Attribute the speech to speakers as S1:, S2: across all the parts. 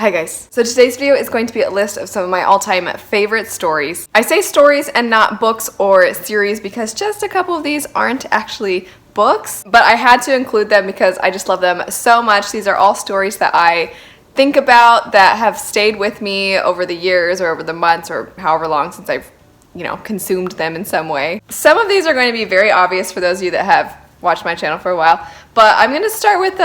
S1: Hi guys. So today's video is going to be a list of some of my all-time favorite stories. I say stories and not books or series because just a couple of these aren't actually books, but I had to include them because I just love them so much. These are all stories that I think about that have stayed with me over the years or over the months or however long since I've, consumed them in some way. Some of these are going to be very obvious for those of you that have watched my channel for a while, but I'm going to start with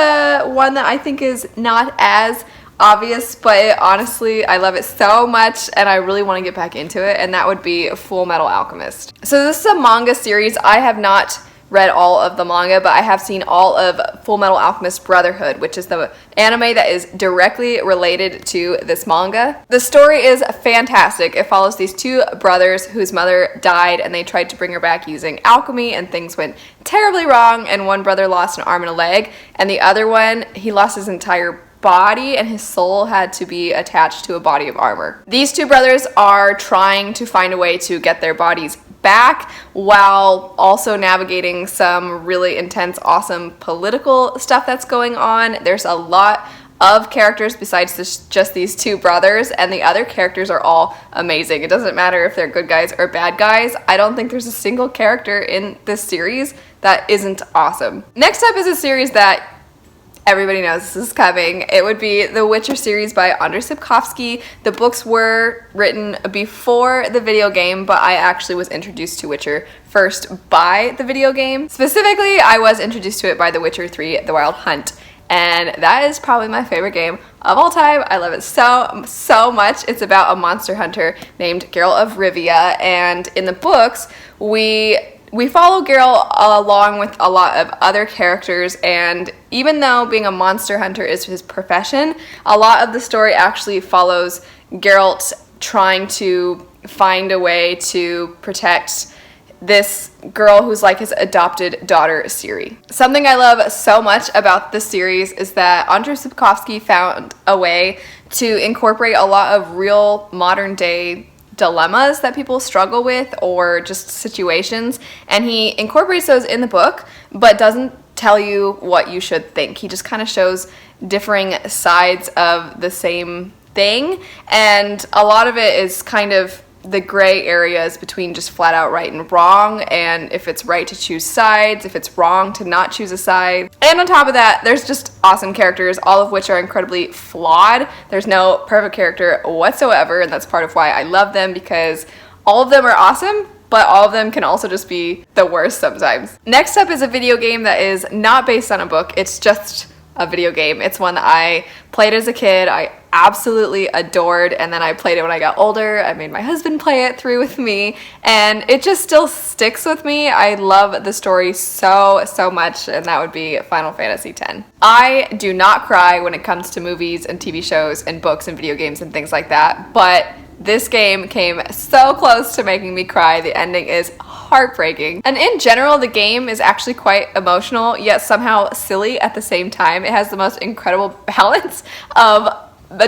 S1: one that I think is not as obvious, but honestly I love it so much and I really want to get back into it, and that would be Fullmetal Alchemist. So this is a manga series. I have not read all of the manga, but I have seen all of Fullmetal Alchemist Brotherhood, which is the anime that is directly related to this manga. The story is fantastic. It follows these two brothers whose mother died and they tried to bring her back using alchemy, and things went terribly wrong, and one brother lost an arm and a leg, and the other one, he lost his entire body and his soul had to be attached to a body of armor. These two brothers are trying to find a way to get their bodies back while also navigating some really intense, awesome political stuff that's going on. There's a lot of characters besides just these two brothers, and the other characters are all amazing. It doesn't matter if they're good guys or bad guys. I don't think there's a single character in this series that isn't awesome. Next up is a series that everybody knows this is coming. It would be the Witcher series by Andrzej Sapkowski. The books were written before the video game, but I actually was introduced to Witcher first by the video game. Specifically, I was introduced to it by The Witcher 3: The Wild Hunt, and that is probably my favorite game of all time. I love it so much. It's about a monster hunter named Geralt of Rivia, and in the books, we follow Geralt along with a lot of other characters, and even though being a monster hunter is his profession, a lot of the story actually follows Geralt trying to find a way to protect this girl who's like his adopted daughter, Ciri. Something I love so much about this series is that Andrzej Sapkowski found a way to incorporate a lot of real modern day dilemmas that people struggle with or just situations, and he incorporates those in the book but doesn't tell you what you should think. He just kind of shows differing sides of the same thing, and a lot of it is kind of the gray areas between just flat out right and wrong, and if it's right to choose sides, if it's wrong to not choose a side. And on top of that, there's just awesome characters, all of which are incredibly flawed. There's no perfect character whatsoever, and that's part of why I love them, because all of them are awesome, but all of them can also just be the worst sometimes. Next up is a video game that is not based on a book. It's just a video game. It's one that I played as a kid. I absolutely adored, and then I played it when I got older. I made my husband play it through with me, and it just still sticks with me. I love the story so much, and that would be Final Fantasy X. I do not cry when it comes to movies and TV shows and books and video games and things like that, but this game came so close to making me cry. The ending is heartbreaking. And in general, the game is actually quite emotional, yet somehow silly at the same time. It has the most incredible balance of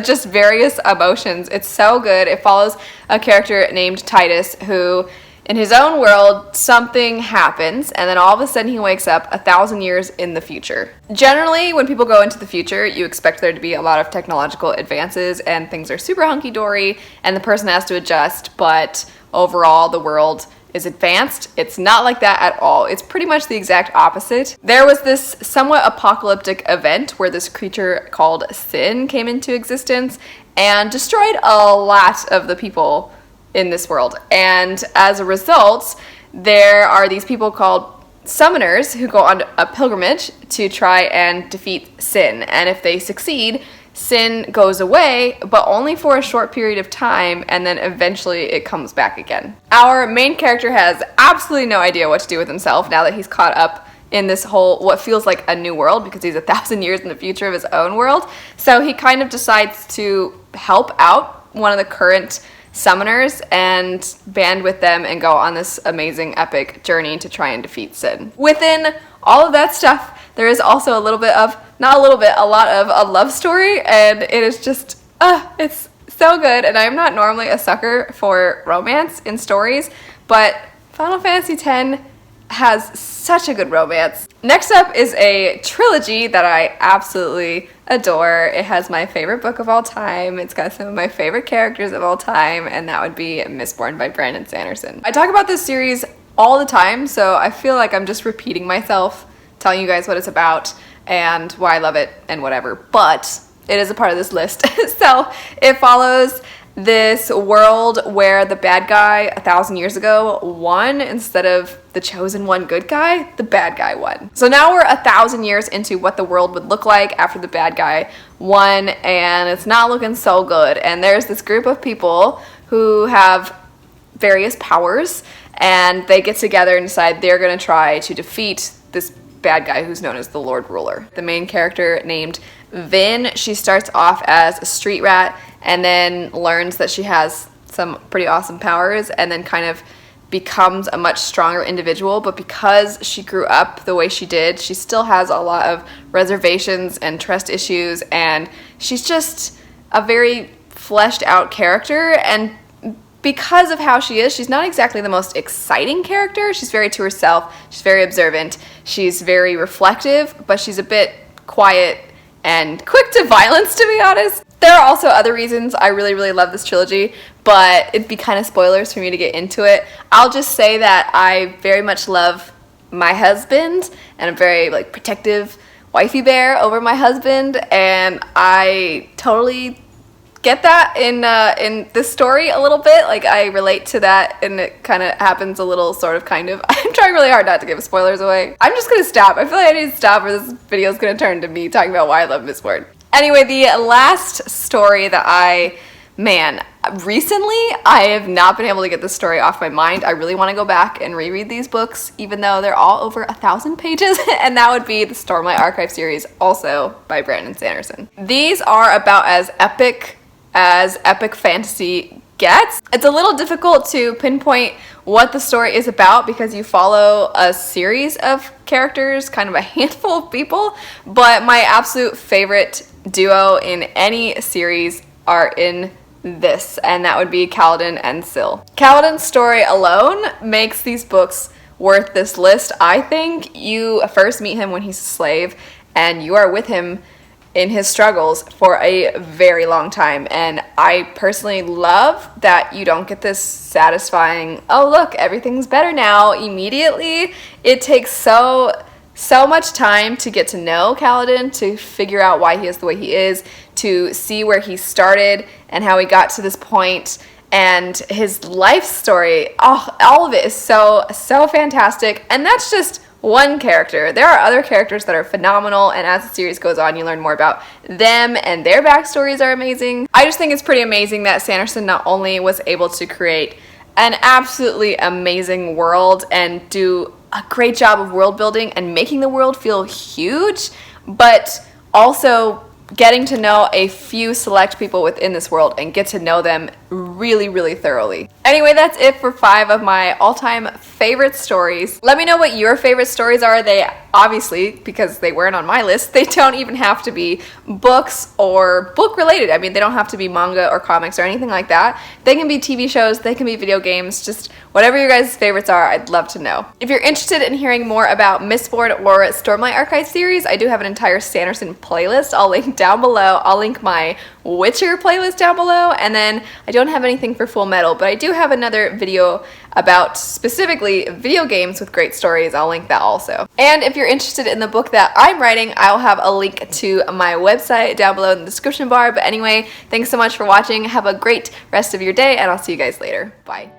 S1: just various emotions. It's so good. It follows a character named Titus who, in his own world, something happens, and then all of a sudden he wakes up 1,000 years in the future. Generally, when people go into the future, you expect there to be a lot of technological advances and things are super hunky-dory and the person has to adjust, but overall the world is advanced. It's not like that at all. It's pretty much the exact opposite. There was this somewhat apocalyptic event where this creature called Sin came into existence and destroyed a lot of the people in this world, and as a result there are these people called summoners who go on a pilgrimage to try and defeat Sin, and if they succeed, Sin goes away, but only for a short period of time, and then eventually it comes back again. Our main character has absolutely no idea what to do with himself now that he's caught up in this whole, what feels like a new world, because he's 1,000 years in the future of his own world. So he kind of decides to help out one of the current summoners and band with them and go on this amazing epic journey to try and defeat Sin. Within all of that stuff, there is also a lot of a love story, and it is just, it's so good. And I'm not normally a sucker for romance in stories, but Final Fantasy X has such a good romance. Next up is a trilogy that I absolutely adore. It has my favorite book of all time. It's got some of my favorite characters of all time, and that would be Mistborn by Brandon Sanderson. I talk about this series all the time, so I feel like I'm just repeating myself, telling you guys what it's about and why I love it and whatever, but it is a part of this list. So it follows this world where the bad guy 1,000 years ago won instead of the chosen one good guy, the bad guy won. So now we're 1,000 years into what the world would look like after the bad guy won, and it's not looking so good. And there's this group of people who have various powers, and they get together and decide they're going to try to defeat this bad guy who's known as the Lord Ruler. The main character named Vin, she starts off as a street rat and then learns that she has some pretty awesome powers and then kind of becomes a much stronger individual. But because she grew up the way she did, she still has a lot of reservations and trust issues, and she's just a very fleshed out character. And because of how she is, she's not exactly the most exciting character. She's very to herself, she's very observant, she's very reflective, but she's a bit quiet and quick to violence, to be honest. There are also other reasons I really, really love this trilogy, but it'd be kind of spoilers for me to get into it. I'll just say that I very much love my husband, and I'm very like protective wifey bear over my husband, and I totally get that in this story a little bit. Like, I relate to that, and it kind of happens a little sort of kind of. I'm trying really hard not to give spoilers away. I'm just gonna stop. I feel like I need to stop, or this video is gonna turn to me talking about why I love Mistborn. Anyway, the last story that recently I have not been able to get this story off my mind. I really want to go back and reread these books, even though they're all over 1,000 pages, and that would be the Stormlight Archive series, also by Brandon Sanderson. These are about as epic fantasy gets. It's a little difficult to pinpoint what the story is about because you follow a series of characters, kind of a handful of people, but my absolute favorite duo in any series are in this, and that would be Kaladin and Syl. Kaladin's story alone makes these books worth this list, I think. You first meet him when he's a slave, and you are with him in his struggles for a very long time, and I personally love that you don't get this satisfying, oh look, everything's better now immediately. It takes so much time to get to know Kaladin, to figure out why he is the way he is, to see where he started and how he got to this point, and his life story. All of it is so fantastic, and that's just one character. There are other characters that are phenomenal, and as the series goes on, you learn more about them, and their backstories are amazing. I just think it's pretty amazing that Sanderson not only was able to create an absolutely amazing world and do a great job of world building and making the world feel huge, but also getting to know a few select people within this world and get to know them really, really thoroughly. Anyway, that's it for 5 of my all-time favorite stories. Let me know what your favorite stories are. They obviously, because they weren't on my list, they don't even have to be books or book related. I mean, they don't have to be manga or comics or anything like that. They can be TV shows, they can be video games, just whatever your guys' favorites are, I'd love to know. If you're interested in hearing more about Mistborn or Stormlight Archive series, I do have an entire Sanderson playlist. I'll link down below. I'll link my Witcher playlist down below, and then I don't have anything for Fullmetal, but I do have another video about specifically video games with great stories. I'll link that also. And if you're interested in the book that I'm writing, I'll have a link to my website down below in the description bar. But anyway, thanks so much for watching. Have a great rest of your day, and I'll see you guys later. Bye.